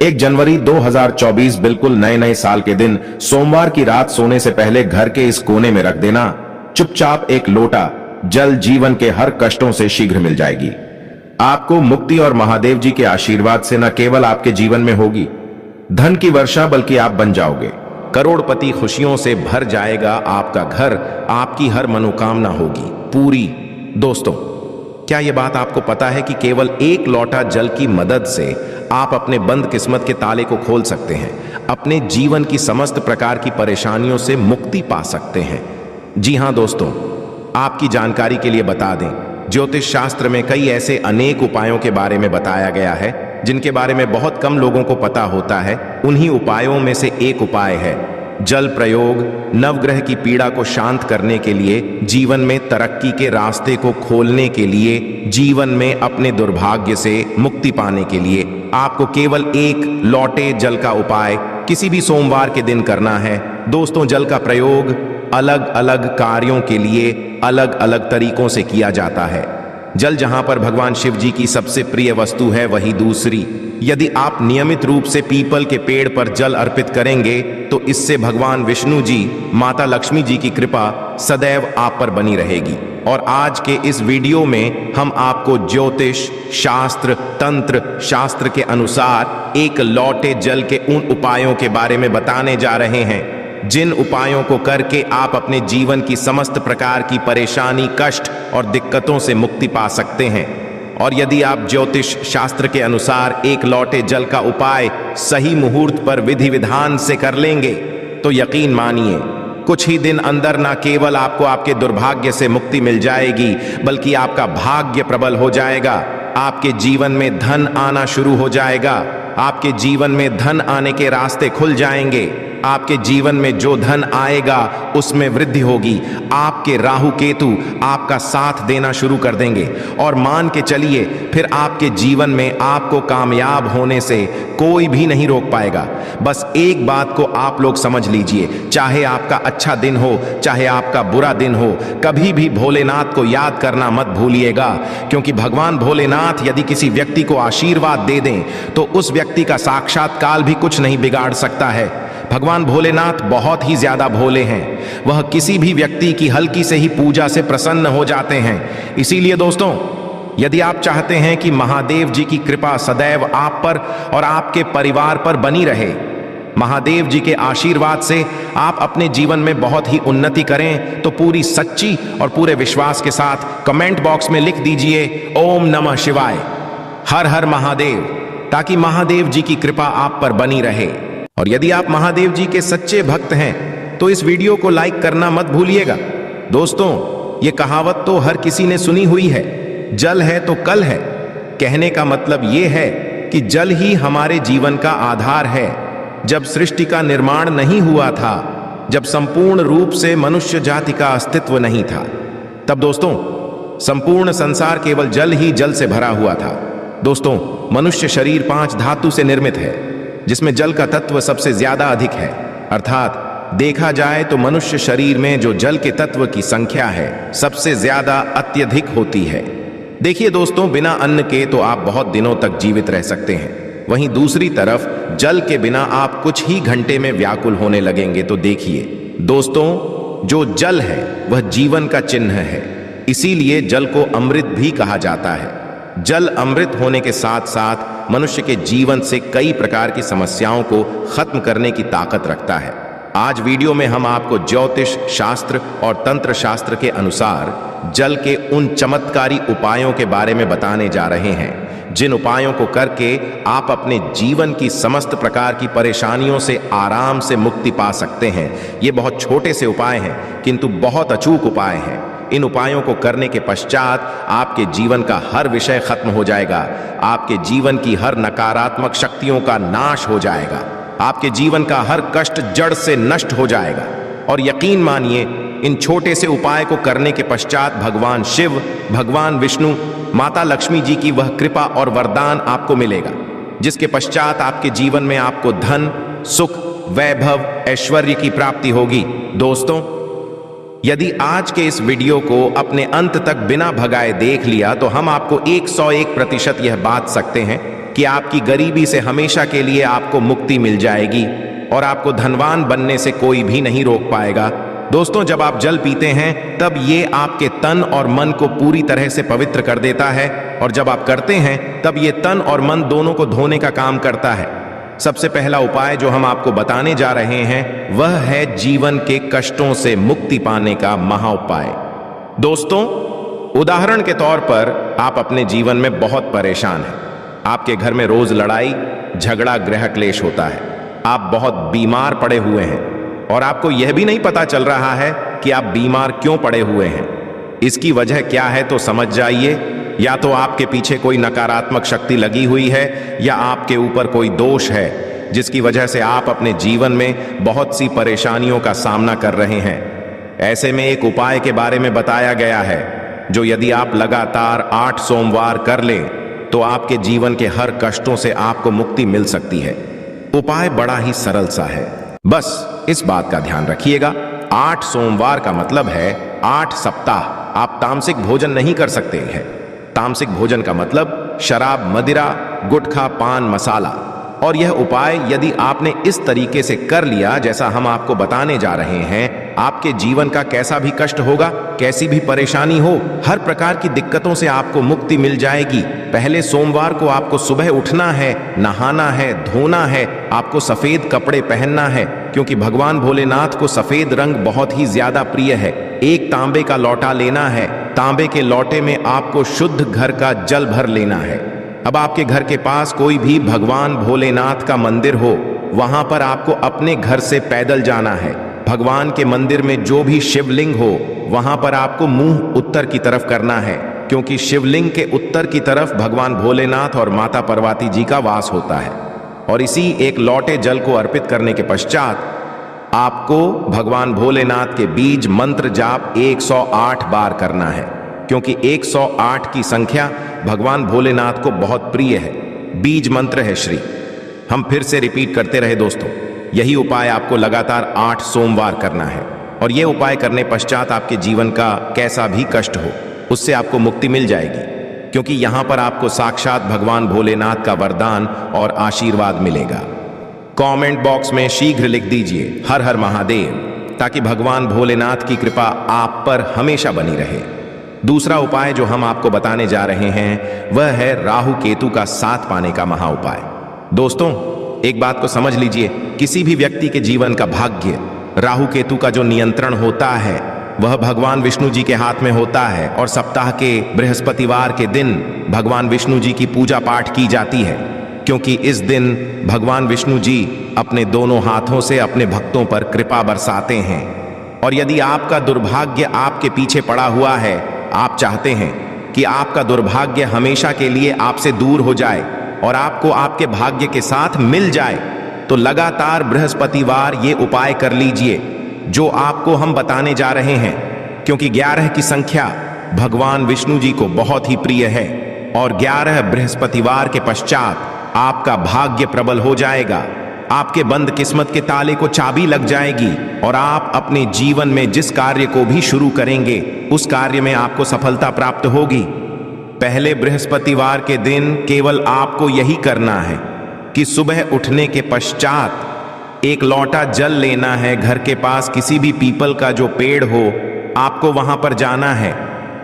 1 जनवरी 2024 बिल्कुल नए नए साल के दिन सोमवार की रात सोने से पहले घर के इस कोने में रख देना चुपचाप एक लोटा जल जीवन के हर कष्टों से शीघ्र मिल जाएगी। आपको मुक्ति और महादेव जी के आशीर्वाद से न केवल आपके जीवन में होगी धन की वर्षा, बल्कि आप बन जाओगे करोड़पति। खुशियों से भर जाएगा आपका घर, आपकी हर मनोकामना होगी पूरी। दोस्तों, क्या यह बात आपको पता है कि केवल एक लोटा जल की मदद से आप अपने बंद किस्मत के ताले को खोल सकते हैं, अपने जीवन की समस्त प्रकार की परेशानियों से मुक्ति पा सकते हैं। जी हां दोस्तों, आपकी जानकारी के लिए बता दें, ज्योतिष शास्त्र में कई ऐसे अनेक उपायों के बारे में बताया गया है जिनके बारे में बहुत कम लोगों को पता होता है। उन्हीं उपायों में से एक उपाय है जल प्रयोग। नवग्रह की पीड़ा को शांत करने के लिए, जीवन में तरक्की के रास्ते को खोलने के लिए, जीवन में अपने दुर्भाग्य से मुक्ति पाने के लिए आपको केवल एक लोटे जल का उपाय किसी भी सोमवार के दिन करना है। दोस्तों, जल का प्रयोग अलग अलग कार्यों के लिए अलग अलग तरीकों से किया जाता है। जल जहां पर भगवान शिव जी की सबसे प्रिय वस्तु है, वही दूसरी। यदि आप नियमित रूप से पीपल के पेड़ पर जल अर्पित करेंगे तो इससे भगवान विष्णु जी, माता लक्ष्मी जी की कृपा सदैव आप पर बनी रहेगी। और आज के इस वीडियो में हम आपको ज्योतिष शास्त्र, तंत्र शास्त्र के अनुसार एक लोटे जल के उन उपायों के बारे में बताने जा रहे हैं जिन उपायों को करके आप अपने जीवन की समस्त प्रकार की परेशानी, कष्ट और दिक्कतों से मुक्ति पा सकते हैं। और यदि आप ज्योतिष शास्त्र के अनुसार एक लोटे जल का उपाय सही मुहूर्त पर विधि विधान से कर लेंगे तो यकीन मानिए कुछ ही दिन अंदर न केवल आपको आपके दुर्भाग्य से मुक्ति मिल जाएगी, बल्कि आपका भाग्य प्रबल हो जाएगा। आपके जीवन में धन आना शुरू हो जाएगा। आपके जीवन में धन आने के रास्ते खुल जाएंगे। आपके जीवन में जो धन आएगा उसमें वृद्धि होगी। आपके राहु केतु आपका साथ देना शुरू कर देंगे और मान के चलिए फिर आपके जीवन में आपको कामयाब होने से कोई भी नहीं रोक पाएगा। बस एक बात को आप लोग समझ लीजिए, चाहे आपका अच्छा दिन हो चाहे आपका बुरा दिन हो, कभी भी भोलेनाथ को याद करना मत भूलिएगा, क्योंकि भगवान भोलेनाथ यदि किसी व्यक्ति को आशीर्वाद दे दें तो उस व्यक्ति का साक्षात काल भी कुछ नहीं बिगाड़ सकता है। भगवान भोलेनाथ बहुत ही ज्यादा भोले हैं। वह किसी भी व्यक्ति की हल्की से ही पूजा से प्रसन्न हो जाते हैं। इसीलिए दोस्तों, यदि आप चाहते हैं कि महादेव जी की कृपा सदैव आप पर और आपके परिवार पर बनी रहे, महादेव जी के आशीर्वाद से आप अपने जीवन में बहुत ही उन्नति करें, तो पूरी सच्ची और पूरे विश्वास के साथ कमेंट बॉक्स में लिख दीजिए ओम नमः शिवाय, हर हर महादेव, ताकि महादेव जी की कृपा आप पर बनी रहे। और यदि आप महादेव जी के सच्चे भक्त हैं तो इस वीडियो को लाइक करना मत भूलिएगा। दोस्तों, ये कहावत तो हर किसी ने सुनी हुई है, जल है तो कल है। कहने का मतलब ये है कि जल ही हमारे जीवन का आधार है। जब सृष्टि का निर्माण नहीं हुआ था, जब संपूर्ण रूप से मनुष्य जाति का अस्तित्व नहीं था, तब दोस्तों संपूर्ण संसार केवल जल ही जल से भरा हुआ था। दोस्तों, मनुष्य शरीर 5 धातु से निर्मित है, जिसमें जल का तत्व सबसे ज्यादा अधिक है। अर्थात देखा जाए तो मनुष्य शरीर में जो जल के तत्व की संख्या है सबसे ज्यादा अत्यधिक होती है। देखिए दोस्तों, बिना अन्न के तो आप बहुत दिनों तक जीवित रह सकते हैं, वहीं दूसरी तरफ जल के बिना आप कुछ ही घंटे में व्याकुल होने लगेंगे। तो देखिए दोस्तों, जो जल है वह जीवन का चिन्ह है, इसीलिए जल को अमृत भी कहा जाता है। जल अमृत होने के साथ साथ मनुष्य के जीवन से कई प्रकार की समस्याओं को खत्म करने की ताकत रखता है। आज वीडियो में हम आपको ज्योतिष शास्त्र और तंत्र शास्त्र के अनुसार जल के उन चमत्कारी उपायों के बारे में बताने जा रहे हैं जिन उपायों को करके आप अपने जीवन की समस्त प्रकार की परेशानियों से आराम से मुक्ति पा सकते हैं। ये बहुत छोटे से उपाय हैं किंतु बहुत अचूक उपाय हैं। इन उपायों को करने के पश्चात आपके जीवन का हर विषय खत्म हो जाएगा। आपके जीवन की हर नकारात्मक शक्तियों का नाश हो जाएगा। आपके जीवन का हर कष्ट जड़ से नष्ट हो जाएगा। और यकीन मानिए, इन छोटे से उपाय को करने के पश्चात भगवान शिव, भगवान विष्णु, माता लक्ष्मी जी की वह कृपा और वरदान आपको मिलेगा, जिसके पश्चात आपके जीवन में आपको धन, सुख, वैभव, ऐश्वर्य की प्राप्ति होगी। दोस्तों, यदि आज के इस वीडियो को अपने अंत तक बिना भगाए देख लिया तो हम आपको 101% यह बात सकते हैं कि आपकी गरीबी से हमेशा के लिए आपको मुक्ति मिल जाएगी और आपको धनवान बनने से कोई भी नहीं रोक पाएगा। दोस्तों, जब आप जल पीते हैं तब ये आपके तन और मन को पूरी तरह से पवित्र कर देता है, और जब आप करते हैं तब ये तन और मन दोनों को धोने का काम करता है। सबसे पहला उपाय जो हम आपको बताने जा रहे हैं वह है जीवन के कष्टों से मुक्ति पाने का महा उपाय। दोस्तों, उदाहरण के तौर पर आप अपने जीवन में बहुत परेशान हैं। आपके घर में रोज लड़ाई झगड़ा गृह क्लेश होता है। आप बहुत बीमार पड़े हुए हैं और आपको यह भी नहीं पता चल रहा है कि आप बीमार क्यों पड़े हुए हैं। इसकी वजह क्या है तो समझ जाइए। या तो आपके पीछे कोई नकारात्मक शक्ति लगी हुई है या आपके ऊपर कोई दोष है जिसकी वजह से आप अपने जीवन में बहुत सी परेशानियों का सामना कर रहे हैं। ऐसे में एक उपाय के बारे में बताया गया है जो यदि आप लगातार 8 सोमवार कर लें तो आपके जीवन के हर कष्टों से आपको मुक्ति मिल सकती है। उपाय बड़ा ही सरल सा है, बस इस बात का ध्यान रखिएगा। 8 सोमवार का मतलब है 8 सप्ताह आप तामसिक भोजन नहीं कर सकते हैं। तामसिक भोजन का मतलब शराब, मदिरा, गुटखा, पान मसाला। और यह उपाय यदि आपने इस तरीके से कर लिया जैसा हम आपको बताने जा रहे हैं, आपके जीवन का कैसा भी कष्ट होगा, कैसी भी परेशानी हो, हर प्रकार की दिक्कतों से आपको मुक्ति मिल जाएगी। पहले सोमवार को आपको सुबह उठना है, नहाना है, धोना है, आपको सफेद कपड़े पहनना है क्योंकि भगवान भोलेनाथ को सफेद रंग बहुत ही ज्यादा प्रिय है। एक तांबे का लोटा लेना है, तांबे के लोटे में आपको शुद्ध घर का जल भर लेना है। अब आपके घर के पास कोई भी भगवान भोलेनाथ का मंदिर हो, वहां पर आपको अपने घर से पैदल जाना है। भगवान के मंदिर में जो भी शिवलिंग हो वहां पर आपको मुंह उत्तर की तरफ करना है क्योंकि शिवलिंग के उत्तर की तरफ भगवान भोलेनाथ और माता पार्वती जी का वास होता है। और इसी एक लोटे जल को अर्पित करने के पश्चात आपको भगवान भोलेनाथ के बीज मंत्र जाप 108 बार करना है क्योंकि 108 की संख्या भगवान भोलेनाथ को बहुत प्रिय है। बीज मंत्र है श्री। हम फिर से रिपीट करते रहे दोस्तों, यही उपाय आपको लगातार 8 सोमवार करना है और यह उपाय करने पश्चात आपके जीवन का कैसा भी कष्ट हो उससे आपको मुक्ति मिल जाएगी क्योंकि यहां पर आपको साक्षात भगवान भोलेनाथ का वरदान और आशीर्वाद मिलेगा। कमेंट बॉक्स में शीघ्र लिख दीजिए हर हर महादेव ताकि भगवान भोलेनाथ की कृपा आप पर हमेशा बनी रहे। दूसरा उपाय जो हम आपको बताने जा रहे हैं वह है राहु केतु का साथ पाने का महा उपाय। दोस्तों, एक बात को समझ लीजिए, किसी भी व्यक्ति के जीवन का भाग्य राहु केतु का जो नियंत्रण होता है वह भगवान विष्णु जी के हाथ में होता है और सप्ताह के बृहस्पतिवार के दिन भगवान विष्णु जी की पूजा पाठ की जाती है क्योंकि इस दिन भगवान विष्णु जी अपने दोनों हाथों से अपने भक्तों पर कृपा बरसाते हैं। और यदि आपका दुर्भाग्य आपके पीछे पड़ा हुआ है, आप चाहते हैं कि आपका दुर्भाग्य हमेशा के लिए आपसे दूर हो जाए और आपको आपके भाग्य के साथ मिल जाए, तो लगातार बृहस्पतिवार ये उपाय कर लीजिए जो आपको हम बताने जा रहे हैं क्योंकि 11 की संख्या भगवान विष्णु जी को बहुत ही प्रिय है और 11 बृहस्पतिवार के पश्चात आपका भाग्य प्रबल हो जाएगा। आपके बंद किस्मत के ताले को चाबी लग जाएगी और आप अपने जीवन में जिस कार्य को भी शुरू करेंगे उस कार्य में आपको सफलता प्राप्त होगी। पहले बृहस्पतिवार के दिन केवल आपको यही करना है कि सुबह उठने के पश्चात एक लोटा जल लेना है। घर के पास किसी भी पीपल का जो पेड़ हो आपको वहां पर जाना है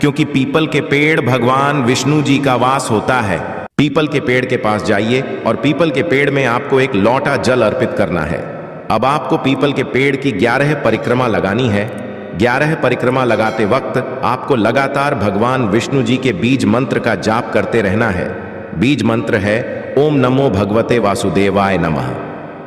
क्योंकि पीपल के पेड़ भगवान विष्णु जी का वास होता है। पीपल के पेड़ के पास जाइए और पीपल के पेड़ में आपको एक लोटा जल अर्पित करना है। अब आपको पीपल के पेड़ की 11 परिक्रमा लगानी है। 11 परिक्रमा लगाते वक्त आपको लगातार भगवान विष्णु जी के बीज मंत्र का जाप करते रहना है। बीज मंत्र है ओम नमो भगवते वासुदेवाय नमः।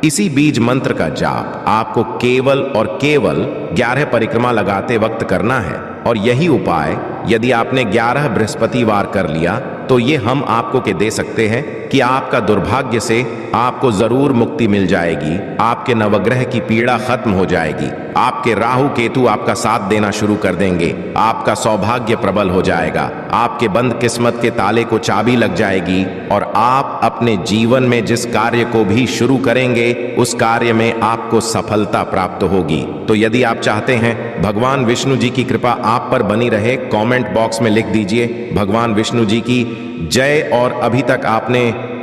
इसी बीज मंत्र का जाप आपको केवल और केवल 11 परिक्रमा लगाते वक्त करना है और यही उपाय यदि आपने 11 बृहस्पतिवार कर लिया तो ये हम आपको के दे सकते हैं कि आपका दुर्भाग्य से आपको जरूर मुक्ति मिल जाएगी। आपके नवग्रह की पीड़ा खत्म हो जाएगी। आपके राहु केतु आपका साथ देना शुरू कर देंगे। आपका सौभाग्य प्रबल हो जाएगा। आपके बंद किस्मत के ताले को चाबी लग जाएगी और आप अपने जीवन में जिस कार्य को भी शुरू करेंगे उस कार्य में आपको सफलता प्राप्त होगी। तो यदि आप चाहते हैं भगवान विष्णु जी की कृपा आप पर बनी रहे, कमेंट बॉक्स में लिख दीजिए भगवान विष्णु जी की जय। और अभी तक आपने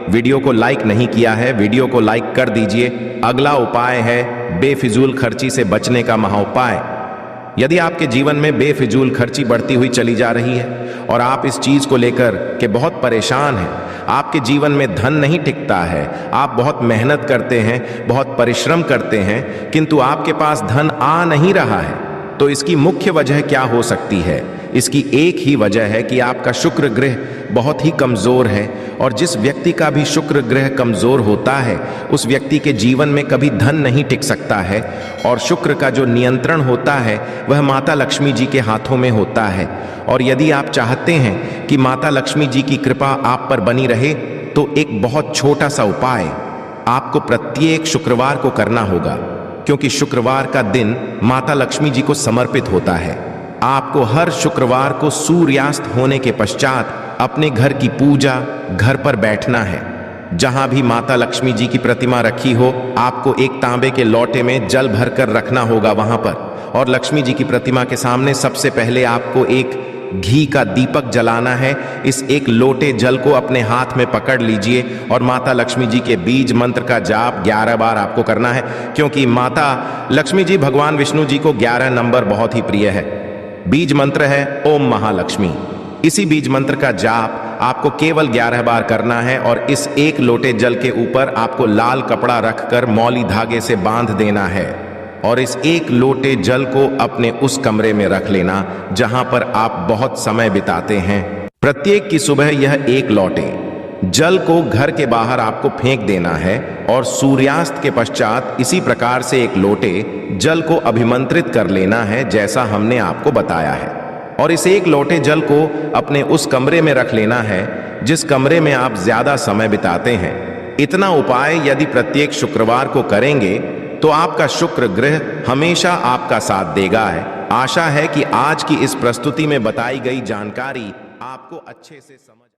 वीडियो को लाइक नहीं किया है, वीडियो को लाइक कर दीजिए। अगला उपाय है बेफिजूल खर्ची से बचने का महाउपाय। यदि आपके जीवन में बेफिजूल खर्ची बढ़ती हुई चली जा रही है और आप इस चीज को लेकर के बहुत परेशान हैं, आपके जीवन में धन नहीं टिकता है, आप बहुत मेहनत करते हैं, बहुत परिश्रम करते हैं, किंतु आपके पास धन आ नहीं रहा है, तो इसकी मुख्य वजह क्या हो सकती है? इसकी एक ही वजह है कि आपका शुक्र ग्रह बहुत ही कमजोर है, और जिस व्यक्ति का भी शुक्र ग्रह कमजोर होता है उस व्यक्ति के जीवन में कभी धन नहीं टिक सकता है। और शुक्र का जो नियंत्रण होता है वह माता लक्ष्मी जी के हाथों में होता है। और यदि आप चाहते हैं कि माता लक्ष्मी जी की कृपा आप पर बनी रहे, तो एक बहुत छोटा सा उपाय आपको प्रत्येक शुक्रवार को करना होगा, क्योंकि शुक्रवार का दिन माता लक्ष्मी जी को समर्पित होता है। आपको हर शुक्रवार को सूर्यास्त होने के पश्चात अपने घर की पूजा घर पर बैठना है। जहां भी माता लक्ष्मी जी की प्रतिमा रखी हो, आपको एक तांबे के लोटे में जल भरकर रखना होगा वहां पर, और लक्ष्मी जी की प्रतिमा के सामने सबसे पहले आपको एक घी का दीपक जलाना है। इस एक लोटे जल को अपने हाथ में पकड़ लीजिए और माता लक्ष्मी जी के बीज मंत्र का जाप 11 बार आपको करना है, क्योंकि माता लक्ष्मी जी भगवान विष्णु जी को 11 नंबर बहुत ही प्रिय है। बीज मंत्र है ओम महालक्ष्मी। इसी बीज मंत्र का जाप आपको केवल 11 बार करना है, और इस एक लोटे जल के ऊपर आपको लाल कपड़ा रखकर मौली धागे से बांध देना है, और इस एक लोटे जल को अपने उस कमरे में रख लेना जहां पर आप बहुत समय बिताते हैं। प्रत्येक की सुबह यह एक लोटे जल को घर के बाहर आपको फेंक देना है, और सूर्यास्त के पश्चात इसी प्रकार से एक लोटे जल को अभिमंत्रित कर लेना है जैसा हमने आपको बताया है। और इस एक लोटे जल को अपने उस कमरे में रख लेना है जिस कमरे में आप ज्यादा समय बिताते हैं। इतना उपाय यदि प्रत्येक शुक्रवार को करेंगे तो आपका शुक्र ग्रह हमेशा आपका साथ देगा है। आशा है कि आज की इस प्रस्तुति में बताई गई जानकारी आपको अच्छे से समझ